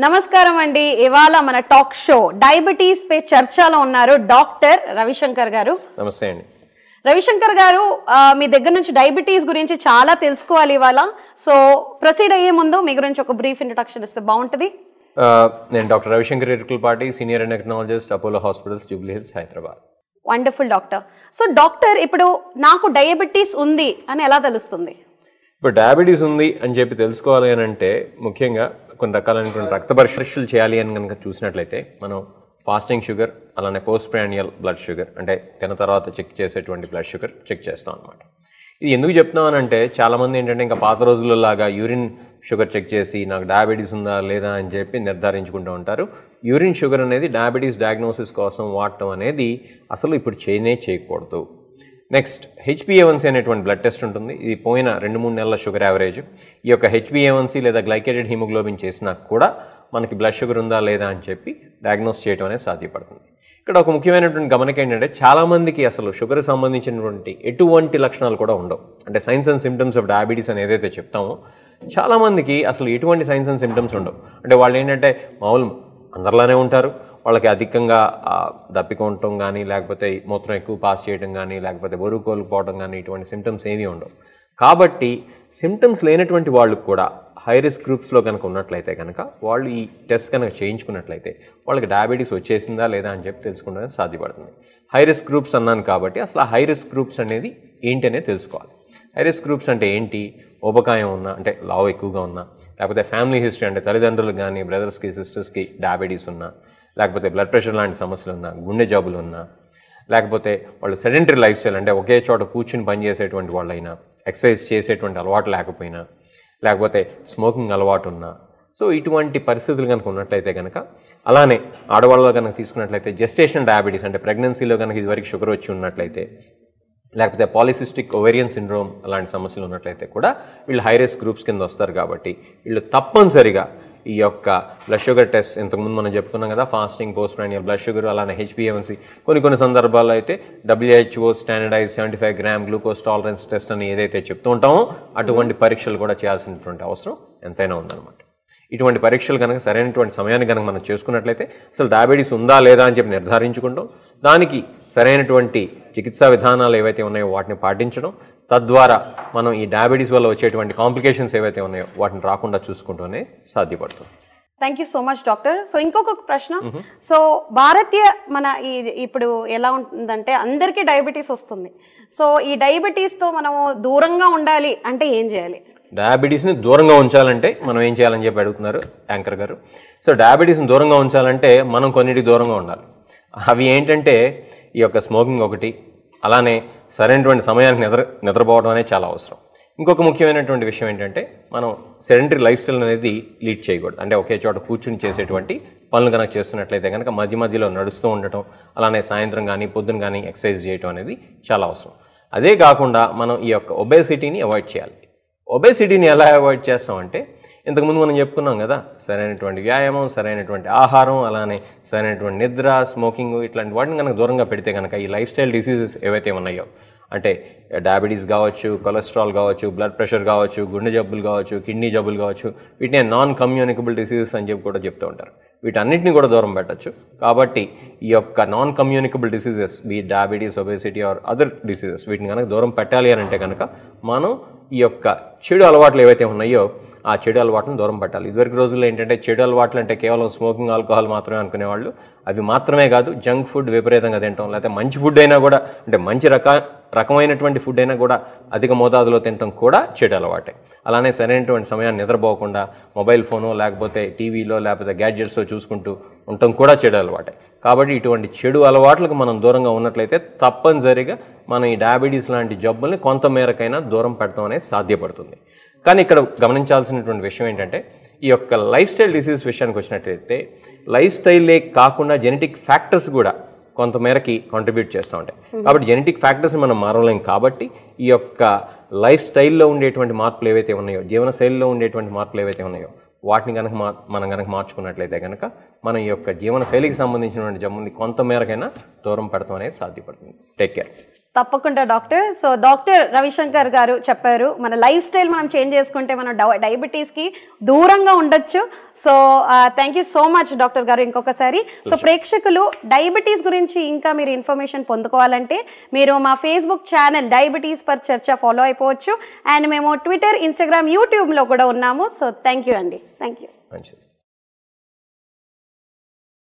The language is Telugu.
నమస్కారం అండి. ఇవాళ మన టాక్ షో డయాబెటీస్ పై చర్చలో ఉన్నారు డాక్టర్ రవిశంకర్ గారు. నమస్తే అండి. రవిశంకర్ గారు, మీ దగ్గర నుంచి డయాబెటీస్ గురించి చాలా తెలుసుకోవాలి ఇవాళ. సో ప్రొసీడ్ అయ్యే ముందు మీ గురించి ఒక బ్రీఫ్ ఇంట్రడక్షన్ ఇస్తే బాగుంటుంది. నేను doctor Ravishankar Irukulapati, senior endocrinologist, Apollo hospitals, Jubilee hills, Hyderabad. Wonderful doctor. So doctor, ఇప్పుడు నాకు డయాబెటీస్ ఉంది అని ఎలా తెలుస్తుంది? ఇప్పుడు డయాబెటీస్ ఉంది అని చెప్పి తెలుసుకోవాలి అని అంటే ముఖ్యంగా కొన్ని రకాలైనటువంటి రక్త పరీక్షలు చేయాలి అని కనుక చూసినట్లయితే మనం ఫాస్టింగ్ షుగర్, అలానే పోస్ట్ ప్రాండియల్ బ్లడ్ షుగర్, అంటే తిన్న తర్వాత చెక్ చేసేటువంటి బ్లడ్ షుగర్ చెక్ చేస్తాం అనమాట. ఇది ఎందుకు చెప్తున్నాం అని అంటే చాలామంది ఏంటంటే ఇంకా పాత రోజుల్లో లాగా యూరిన్ షుగర్ చెక్ చేసి నాకు డయాబెటీస్ ఉందా లేదా అని చెప్పి నిర్ధారించుకుంటూ ఉంటారు. యూరిన్ షుగర్ అనేది డయాబెటీస్ డయాగ్నోసిస్ కోసం వాడటం అనేది అసలు ఇప్పుడు చేయకూడదు. నెక్స్ట్ హెచ్బిఏవన్సీ అనేటువంటి బ్లడ్ టెస్ట్ ఉంటుంది. ఇది పోయిన 2-3 నెలల షుగర్ యావరేజ్. ఈ యొక్క హెచ్బిఏవన్సీ లేదా గ్లైకేటెడ్ హిమోగ్లోబిన్ చేసినా కూడా మనకి బ్లడ్ షుగర్ ఉందా లేదా అని చెప్పి డయాగ్నోస్ చేయడం అనేది సాధ్యపడుతుంది. ఇక్కడ ఒక ముఖ్యమైనటువంటి గమనిక ఏంటంటే చాలామందికి అసలు షుగర్ సంబంధించినటువంటి ఎటువంటి లక్షణాలు కూడా ఉండవు. అంటే science and symptoms of diabetes అని ఏదైతే చెప్తామో చాలామందికి అసలు ఎటువంటి సైన్స్ అండ్ సిమ్టమ్స్ ఉండవు. అంటే వాళ్ళు ఏంటంటే మామూలు అందరిలానే ఉంటారు. వాళ్ళకి అధికంగా దప్పికొనటం కానీ, లేకపోతే మూత్రం ఎక్కువ పాస్ చేయడం కానీ, లేకపోతే బరువు కోల్పోవడం కానీ ఇటువంటి సిమ్టమ్స్ ఏమీ ఉండవు. కాబట్టి సిమ్టమ్స్ లేనటువంటి వాళ్ళకు కూడా హై రిస్క్ గ్రూప్స్లో కనుక ఉన్నట్లయితే కనుక వాళ్ళు ఈ టెస్ట్ కనుక చేయించుకున్నట్లయితే వాళ్ళకి డయాబెటీస్ వచ్చేసిందా లేదా అని చెప్పి తెలుసుకోవడానికి సాధ్యపడుతుంది. హై రిస్క్ గ్రూప్స్ అన్నాను కాబట్టి అసలు ఆ హై రిస్క్ గ్రూప్స్ అనేది ఏంటి అనేది తెలుసుకోవాలి. హై రిస్క్ గ్రూప్స్ అంటే ఏంటి? ఊబకాయం ఉన్నా, అంటే లావు ఎక్కువగా ఉన్నా, లేకపోతే ఫ్యామిలీ హిస్టరీ అంటే తల్లిదండ్రులకు కానీ బ్రదర్స్కి సిస్టర్స్కి డయాబెటీస్ ఉన్నా, లేకపోతే బ్లడ్ ప్రెషర్ లాంటి సమస్యలు ఉన్నా, గుండె జబ్బులు ఉన్నా, లేకపోతే వాళ్ళు సెడెంటరీ లైఫ్ స్టైల్ అంటే ఒకే చోట కూర్చుని పనిచేసేటువంటి వాళ్ళైనా, ఎక్సర్సైజ్ చేసేటువంటి అలవాటు లేకపోయినా, లేకపోతే స్మోకింగ్ అలవాటు ఉన్నా, సో ఇటువంటి పరిస్థితులు కనుక ఉన్నట్లయితే కనుక, అలానే ఆడవాళ్ళలో కనుక తీసుకున్నట్లయితే జెస్టేషన్ డయాబెటీస్ అంటే ప్రెగ్నెన్సీలో కనుక ఇదివరకు షుగర్ వచ్చి ఉన్నట్లయితే, లేకపోతే పాలిసిస్టిక్ ఓవేరియన్ సిండ్రోమ్ అలాంటి సమస్యలు ఉన్నట్లయితే కూడా వీళ్ళు హై రిస్క్ గ్రూప్స్ కింద వస్తారు. కాబట్టి వీళ్ళు తప్పనిసరిగా ఈ యొక్క బ్లడ్ షుగర్ టెస్ట్, ఇంతకుముందు మనం చెప్పుకున్నాం కదా, fasting, post prandial blood sugar, అలానే హెచ్బిఏవన్సీ, కొన్ని సందర్భాల్లో అయితే WHO standardise 75 gram glucose tolerance test అని ఏదైతే చెప్తూ ఉంటామో అటువంటి పరీక్షలు కూడా చేయాల్సినటువంటి అవసరం ఎంతైనా ఉందన్నమాట. ఇటువంటి పరీక్షలు కనుక సరైనటువంటి సమయాన్ని కనుక మనం చేసుకున్నట్లయితే అసలు డయాబెటీస్ ఉందా లేదా అని చెప్పి నిర్ధారించుకుంటాం. దానికి సరైనటువంటి చికిత్సా విధానాలు ఏవైతే ఉన్నాయో వాటిని పాటించడం, తద్వారా మనం ఈ డయాబెటీస్ వల్ల వచ్చేటువంటి కాంప్లికేషన్స్ ఏవైతే ఉన్నాయో వాటిని రాకుండా చూసుకుంటూనే సాధ్యపడుతుంది. Thank you so much doctor. So ఇంకొక ప్రశ్న, సో భారతీయ మన ఇప్పుడు ఎలా ఉంటుందంటే అందరికీ డయాబెటీస్ వస్తుంది. సో ఈ డయాబెటీస్తో మనము దూరంగా ఉండాలి అంటే ఏం చేయాలి? డయాబెటీస్ని దూరంగా ఉంచాలంటే మనం ఏం చేయాలని చెప్పి అడుగుతున్నారు యాంకర్ గారు. సో డయాబెటీస్ని దూరంగా ఉంచాలంటే మనం కొన్నిటికి దూరంగా ఉండాలి. అవి ఏంటంటే ఈ యొక్క స్మోకింగ్ ఒకటి, అలానే సరైనటువంటి సమయానికి నిద్రపోవడం అనేది చాలా అవసరం. ఇంకొక ముఖ్యమైనటువంటి విషయం ఏంటంటే మనం సెడెంటరీ లైఫ్ స్టైల్ అనేది లీడ్ చేయకూడదు. అంటే ఒకే చోట కూర్చుని చేసేటువంటి పనులు కనుక చేస్తున్నట్లయితే కనుక మధ్యలో నడుస్తూ ఉండటం, అలానే సాయంత్రం కానీ పొద్దున కానీ ఎక్సర్సైజ్ చేయడం అనేది చాలా అవసరం. అదే కాకుండా మనం ఈ యొక్క ఒబేసిటీని అవాయిడ్ చేయాలి. ఒబేసిటీని ఎలా అవాయిడ్ చేస్తామంటే ఇంతకుముందు మనం చెప్పుకున్నాం కదా, సరైనటువంటి వ్యాయామం, సరైనటువంటి ఆహారం, అలానే సరైనటువంటి నిద్ర, స్మోకింగ్ ఇట్లాంటి వాటిని కనుక దూరంగా పెడితే కనుక ఈ లైఫ్ స్టైల్ డిసీజెస్ ఏవైతే ఉన్నాయో, అంటే డయాబెటీస్ కావచ్చు, కొలెస్ట్రాల్ కావచ్చు, బ్లడ్ ప్రెషర్ కావచ్చు, గుండె జబ్బులు కావచ్చు, కిడ్నీ జబ్బులు కావచ్చు, వీటిని నాన్ కమ్యూనికబుల్ డిసీజెస్ అని చెప్పి కూడా చెప్తూ ఉంటారు. వీటన్నిటిని కూడా దూరం పెట్టచ్చు. కాబట్టి ఈ యొక్క non communicable diseases, be diabetes, obesity or other diseases, వీటిని కనుక దూరం పెట్టాలి అని అంటే కనుక మనం ఈ యొక్క చెడు అలవాట్లు ఏవైతే ఉన్నాయో ఆ చెడు అలవాట్లను దూరం పెట్టాలి. ఇదివరకు రోజుల్లో ఏంటంటే చెడు అలవాట్లు అంటే కేవలం స్మోకింగ్, ఆల్కహాల్ మాత్రమే అనుకునేవాళ్ళు. అవి మాత్రమే కాదు, జంక్ ఫుడ్ విపరీతంగా తినటం, లేకపోతే మంచి ఫుడ్ అయినా కూడా, అంటే మంచి రకమైనటువంటి ఫుడ్ అయినా కూడా అధిక మోతాదులో తినటం కూడా చెడు అలవాటే. అలానే సరైనటువంటి సమయాన్ని నిద్రపోకుండా మొబైల్ ఫోను, లేకపోతే టీవీలో, లేకపోతే గ్యాడ్జెట్స్లో చూసుకుంటూ ఉండటం కూడా చెడు అలవాటే. కాబట్టి ఇటువంటి చెడు అలవాట్లకు మనం దూరంగా ఉన్నట్లయితే తప్పనిసరిగా మనం ఈ డయాబెటీస్ లాంటి జబ్బుల్ని కొంత మేరకైనా దూరం పెడతాం అనేది సాధ్యపడుతుంది. కానీ ఇక్కడ గమనించాల్సినటువంటి విషయం ఏంటంటే ఈ యొక్క లైఫ్ స్టైల్ డిసీజ్ విషయానికి వచ్చినట్లయితే లైఫ్ స్టైలే కాకుండా జెనెటిక్ ఫ్యాక్టర్స్ కూడా కొంతమేరకి కాంట్రిబ్యూట్ చేస్తూ ఉంటాయి. కాబట్టి జెనెటిక్ ఫ్యాక్టర్స్ మనం మారలేం. కాబట్టి ఈ యొక్క లైఫ్ స్టైల్లో ఉండేటువంటి మార్పులు ఏవైతే ఉన్నాయో, జీవన శైలిలో ఉండేటువంటి మార్పులు ఏవైతే ఉన్నాయో వాటిని కనుక మనం కనుక మార్చుకున్నట్లయితే కనుక మన ఈ యొక్క జీవన శైలికి సంబంధించినటువంటి జబ్బుని కొంతమేరకైనా దూరం పెడతాం అనేది సాధ్యపడుతుంది. Take care. తప్పకుండా డాక్టర్. సో డాక్టర్ రవిశంకర్ గారు చెప్పారు, మన లైఫ్ స్టైల్ మనం చేంజ్ చేసుకుంటే మనం డయాబెటీస్కి దూరంగా ఉండొచ్చు. So thank you so much doctor గారు ఇంకొకసారి. సో ప్రేక్షకులు డయాబెటీస్ గురించి ఇంకా మీరు ఇన్ఫర్మేషన్ పొందుకోవాలంటే మీరు మా ఫేస్బుక్ ఛానల్ డయాబెటీస్ పర్ చర్చ ఫాలో అయిపోవచ్చు. అండ్ మేము ట్విట్టర్, ఇన్స్టాగ్రామ్, యూట్యూబ్లో కూడా ఉన్నాము. సో థ్యాంక్ యూ అండి. Thank you. మంచిది.